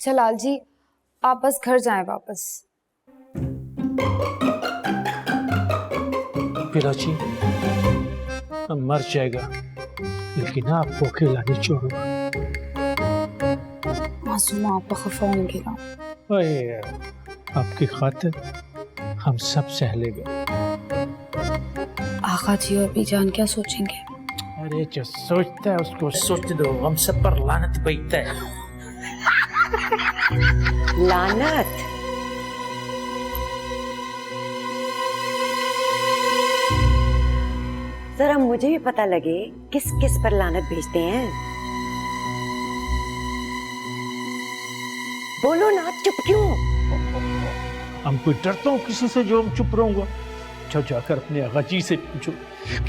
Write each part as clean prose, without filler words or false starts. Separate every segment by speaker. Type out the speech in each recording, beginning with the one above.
Speaker 1: अच्छा लाल जी, आप बस घर जाएं वापस।
Speaker 2: पिताजी, हम मर जाएगा लेकिन आपको अकेला नहीं छोड़ूंगा।
Speaker 1: मासूमा आप खफा होंगे ना।
Speaker 2: अरे आपकी खातिर हम सब सह लेंगे।
Speaker 1: आका जी और बीजान क्या सोचेंगे?
Speaker 2: अरे जो सोचता है उसको सोच दो, हम सब पर लानत बैठता है।
Speaker 3: लानत? जरा मुझे भी पता लगे किस किस पर लानत भेजते हैं। बोलो ना, चुप क्यों?
Speaker 2: हम कोई डरता हूँ किसी से जो हम चुप रहूंगा? जाकर अपने आगा जी से पूछो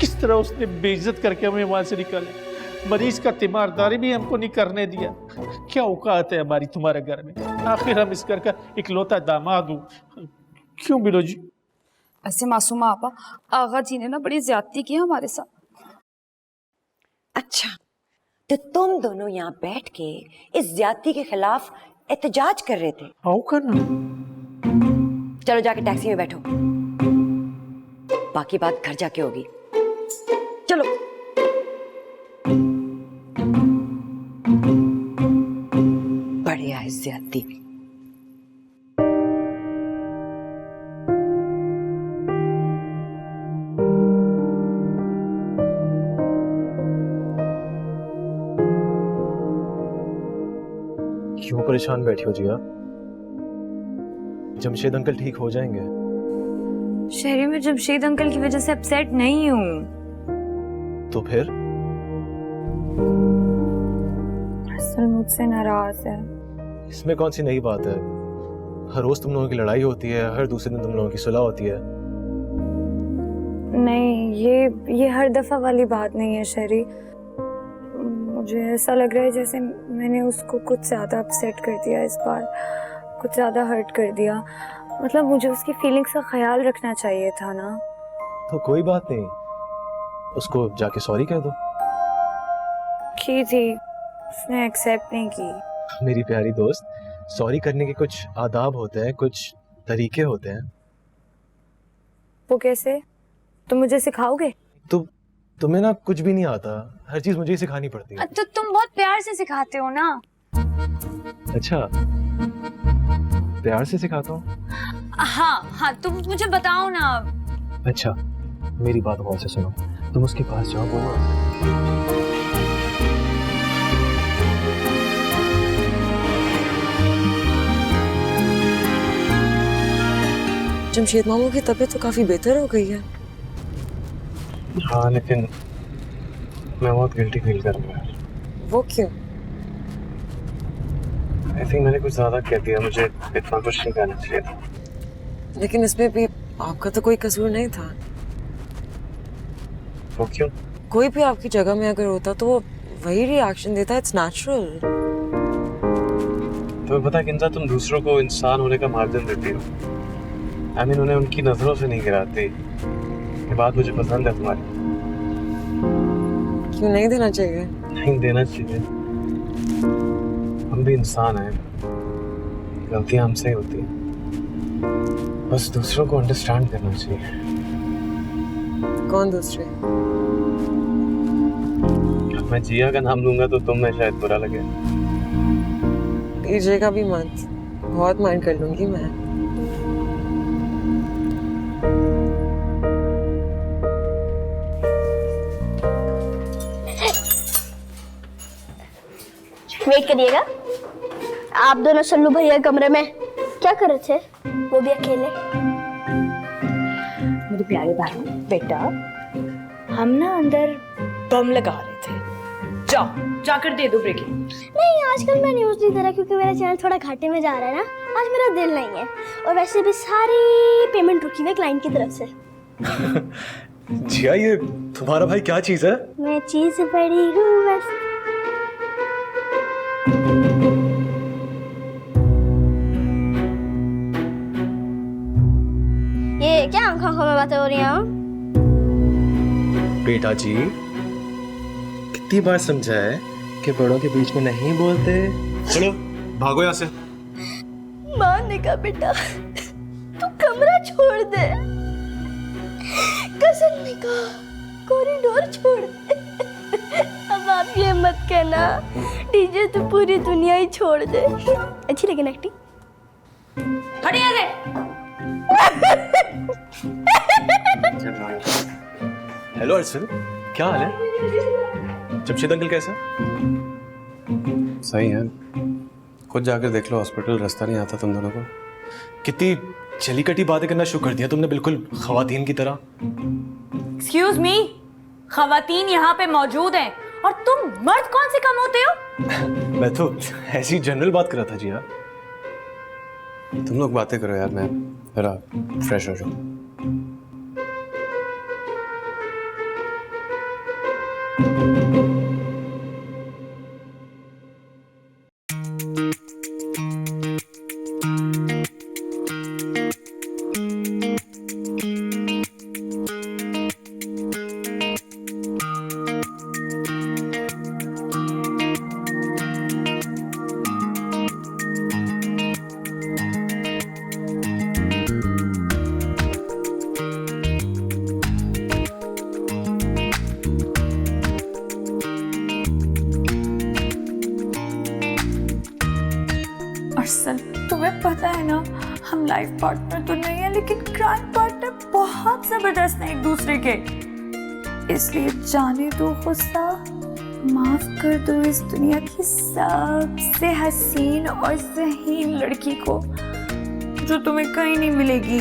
Speaker 2: किस तरह उसने बेइज्जत करके हमें वहां से निकाला। मरीज का तीमारदारी भी हमको नहीं करने दिया। क्या औकात है हमारी तुम्हारे घर में? आखिर हम इस घर का इकलौता दामाद हूँ। क्यों बिलो जी?
Speaker 1: ऐसे मासूमा आपा, आगा जी ने ना बड़ी ज्यादती की हमारे साथ।
Speaker 3: अच्छा, तो तुम दोनों यहाँ बैठ के इस ज्यादती के खिलाफ एहतजाज कर रहे थे?
Speaker 2: आओ करना।
Speaker 3: चलो जाके टैक्सी में बैठो, बाकी बात घर जाके होगी। चलो। बढ़िया है ज्यादती।
Speaker 4: क्यों परेशान बैठी हो जिया? जमशेद अंकल ठीक हो जाएंगे।
Speaker 5: शहरी में जमशेद अंकल की वजह से अपसेट नहीं हूँ।
Speaker 4: तो फिर?
Speaker 5: असल मुझसे नाराज है।
Speaker 4: इसमें कौन सी नई बात है? हर रोज तुम लोगों की लड़ाई होती है, हर दूसरे दिन तुम लोगों की सुलह होती है।
Speaker 5: नहीं, ये हर दफा वाली बात नहीं है शहरी। मुझे ऐसा लग रहा है जैसे मैंने उसको कुछ ज्यादा अपसेट कर दिया इस बार, कुछ ज्यादा हर्ट कर दिया। मतलब मुझे उसकी फीलिंग्स का ख्याल रखना चाहिए था ना।
Speaker 4: तो कोई बात नहीं, उसको जाके सॉरी कह दो।
Speaker 5: की थी, उसने एक्सेप्ट नहीं की।
Speaker 4: मेरी प्यारी दोस्त, सॉरी करने के कुछ आदाब होते हैं, कुछ तरीके होते हैं।
Speaker 5: वो कैसे? तुम मुझे सिखाओगे?
Speaker 4: तुम्हें ना कुछ भी नहीं आता, हर चीज मुझे ही सिखानी पड़ती है।
Speaker 5: तो तुम बहुत प्यार से सिखाते हो ना।
Speaker 4: अच्छा, प्यार से सिखाता हूँ?
Speaker 5: हाँ, तुम मुझे बताओ ना।
Speaker 4: अच्छा, मेरी बात गौर से सुनो। तुम उसके पास जाओ, बोलो
Speaker 6: जमशेद मामू की तबीयत तो काफी बेहतर हो गई है।
Speaker 4: हाँ, लेकिन मैं बहुत गिल्टी फील कर रहा हूँ।
Speaker 6: वो क्यों?
Speaker 4: आई थिंक मैंने कुछ ज्यादा कह दिया, मुझे इतना कुछ नहीं कहना चाहिए था।
Speaker 6: लेकिन इसमें भी आपका तो कोई कसूर नहीं था।
Speaker 4: वो क्यों?
Speaker 6: कोई भी आपकी जगह में अगर होता तो वो वही रिएक्शन देता। It's natural.
Speaker 4: तुम्हें पता है किंजा, तुम दूसरों को इंसान होने का मार्जिन देती हो। आई मीन, उन्हें उनकी नजरों से नहीं गिराती। ये बात मुझे पसंद है तुम्हारी।
Speaker 6: क्यों नहीं देना चाहिए?
Speaker 4: नहीं देना चाहिए। हम भी इंसान हैं, गलतियां हमसे ही होती हैं। बस दूसरों को अंडरस्टैंड करना चाहिए।
Speaker 6: कौन दूसरे?
Speaker 4: अब मैं जिया का नाम लूंगा तो तुम्हें शायद बुरा लगे।
Speaker 6: लीजिएगा भी मत, बहुत माइंड कर लूंगी मैं।
Speaker 7: वेट करिएगा। आप दोनों सल्लू भैया कमरे में क्या कर रहे थे? वो भी अकेले?
Speaker 8: मेरे प्यारे बहन बेटा, हम ना अंदर बम लगा रहे थे। जाओ जाकर दे दो ब्रेकिंग।
Speaker 7: नहीं, आजकल मैं न्यूज़ नहीं दे रहा क्योंकि मेरा चैनल थोड़ा घाटे में जा रहा है ना। आज मेरा दिल नहीं है, और वैसे भी सारी पेमेंट रुकी हुई क्लाइंट की तरफ से।
Speaker 4: जिया, ये तुम्हारा भाई क्या चीज है?
Speaker 7: मैं चीज बड़ी हूँ बस। ये क्या आंखों में बातें हो रही हैं?
Speaker 4: बेटा जी, कितनी बार समझा है कि बड़ों के बीच में नहीं बोलते। चलो भागो यहाँ से।
Speaker 7: माँ ने कहा बेटा तू कमरा छोड़ दे, कसन ने कहा कॉरिडोर छोड़ दे। अब आप ये मत कहना डीजे तो पूरी दुनिया ही छोड़ दे। अच्छी लगी ना एक्टिंग?
Speaker 8: हटिए से।
Speaker 4: हेलो अर्शल, क्या हाल है? जमशेद अंकल कैसा? सही है। खुद जाकर देख लो, हॉस्पिटल रास्ता नहीं आता तुम दोनों को। कितनी चली कटी बातें करना शुरू कर दिया तुमने, बिल्कुल खवातीन की तरह।
Speaker 8: एक्सक्यूज मी, खवातीन यहाँ पे मौजूद हैं और तुम मर्द कौन से कम होते हो?
Speaker 4: मैं तो ऐसी जनरल बात कर रहा था जी यार। तुम लोग बातें करो यार, मैं जरा फ्रेश हो जाऊं।
Speaker 5: अरसल, तुम्हें पता है ना हम लाइफ पार्टनर तो नहीं है लेकिन क्राइम पार्टनर बहुत जबरदस्त हैं एक दूसरे के। इसलिए जाने दो गुस्सा, माफ कर दो इस दुनिया की सबसे हसीन और ज़हीन लड़की को जो तुम्हें कहीं नहीं मिलेगी।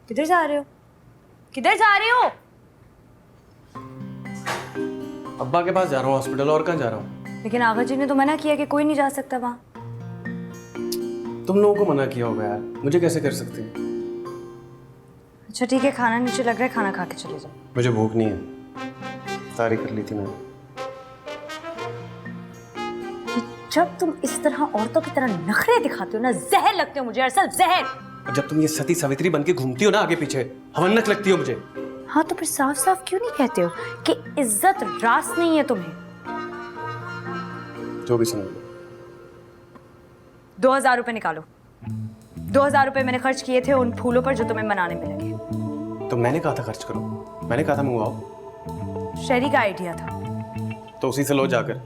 Speaker 8: किधर जा रहे हो? किधर जा रहे हो?
Speaker 4: अब्बा के पास जा रहा हूँ हॉस्पिटल, और कहाँ जा रहा हूँ?
Speaker 8: लेकिन आगा जी ने तो मना किया कि कोई नहीं जा सकता वहां।
Speaker 4: तुम लोगों को मना किया होगा यार, मुझे कैसे कर सकती?
Speaker 8: अच्छा ठीक है, खाना नीचे लग रहा है, खाना खा के चले जाओ।
Speaker 4: मुझे भूख नहीं है, सारी कर ली थी मैंने।
Speaker 8: जब तुम इस तरह औरतों की तरह नखरे दिखाते हो ना, जहर लगते हो मुझे अरसल, जहर।
Speaker 4: और जब तुम ये सती सावित्री बन के घूमती हो ना आगे पीछे, हवन्नक लगती हो मुझे।
Speaker 8: हाँ तो फिर साफ साफ क्यों नहीं कहते हो कि इज्जत रास नहीं है तुम्हें?
Speaker 4: जो भी समझ लो।
Speaker 8: 2000 रुपए निकालो। 2000 रुपए मैंने खर्च किए थे उन फूलों पर जो तुम्हें मनाने में लगे।
Speaker 4: तो मैंने कहा था खर्च करो, मैंने कहा था मंगवाओ।
Speaker 8: शहरी का आइडिया था।
Speaker 4: तो उसी से लो जाकर।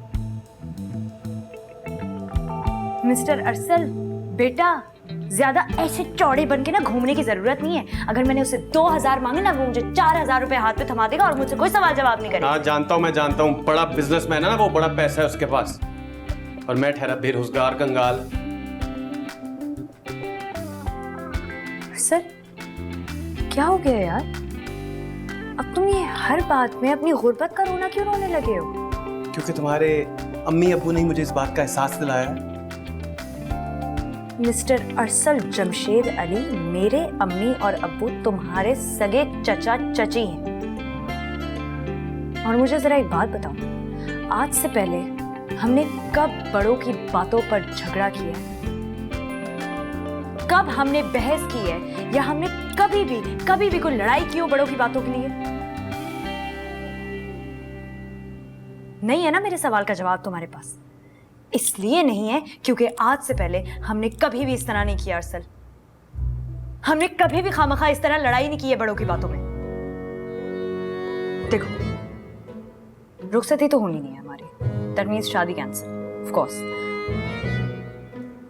Speaker 8: मिस्टर अरसल बेटा, ज्यादा ऐसे चौड़े बन के ना घूमने की जरूरत नहीं है। अगर मैंने उसे 2000 मांगे ना, वो मुझे 4000 रुपए हाथ पे थमा देगा और मुझसे कोई सवाल जवाब नहीं करेगा।
Speaker 4: हाँ जानता हूँ, मैं जानता हूँ, बड़ा बिजनेसमैन है ना वो, बड़ा पैसा है उसके पास, और मैं ठहरा बेरोजगार कंगाल।
Speaker 8: सर क्या हो गया यार? अब तुम ये हर बात में अपनी गुर्बत का रोना क्यों रोने लगे हो?
Speaker 4: क्योंकि तुम्हारे अम्मी अब्बू ने मुझे इस बात का एहसास दिलाया है।
Speaker 8: मिस्टर अरसल जमशेद अली, मेरे अम्मी और अब्बू तुम्हारे सगे चचा चची हैं। और मुझे जरा एक बात बताओ, आज से पहले हमने कब बड़ों की बातों पर झगड़ा किया है? कब हमने बहस की है या हमने कभी भी कोई लड़ाई की हो बड़ों की बातों के लिए? नहीं है ना मेरे सवाल का जवाब तुम्हारे पास? इसलिए नहीं है क्योंकि आज से पहले हमने कभी भी इस तरह नहीं किया अरसल। हमने कभी भी खामखा इस तरह लड़ाई नहीं की है बड़ों की बातों में। देखो, रुखसती तो होनी नहीं है हमारी, दैट मींस शादी कैंसिल ऑफ कोर्स।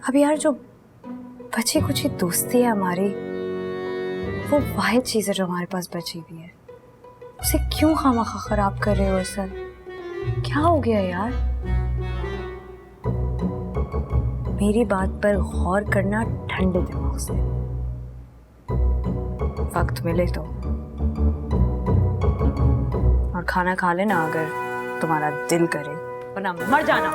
Speaker 8: अब यार जो बची कुछ दोस्ती है हमारी,
Speaker 5: वो वाहिद चीज़ है जो हमारे पास बची हुई है, उसे क्यों खामखा खराब कर रहे हो सर? क्या हो गया यार? मेरी बात पर गौर करना ठंडे दिमाग से, वक्त मिले तो, और खाना खा लेना अगर तुम्हारा दिल करे, वरना मर जाना।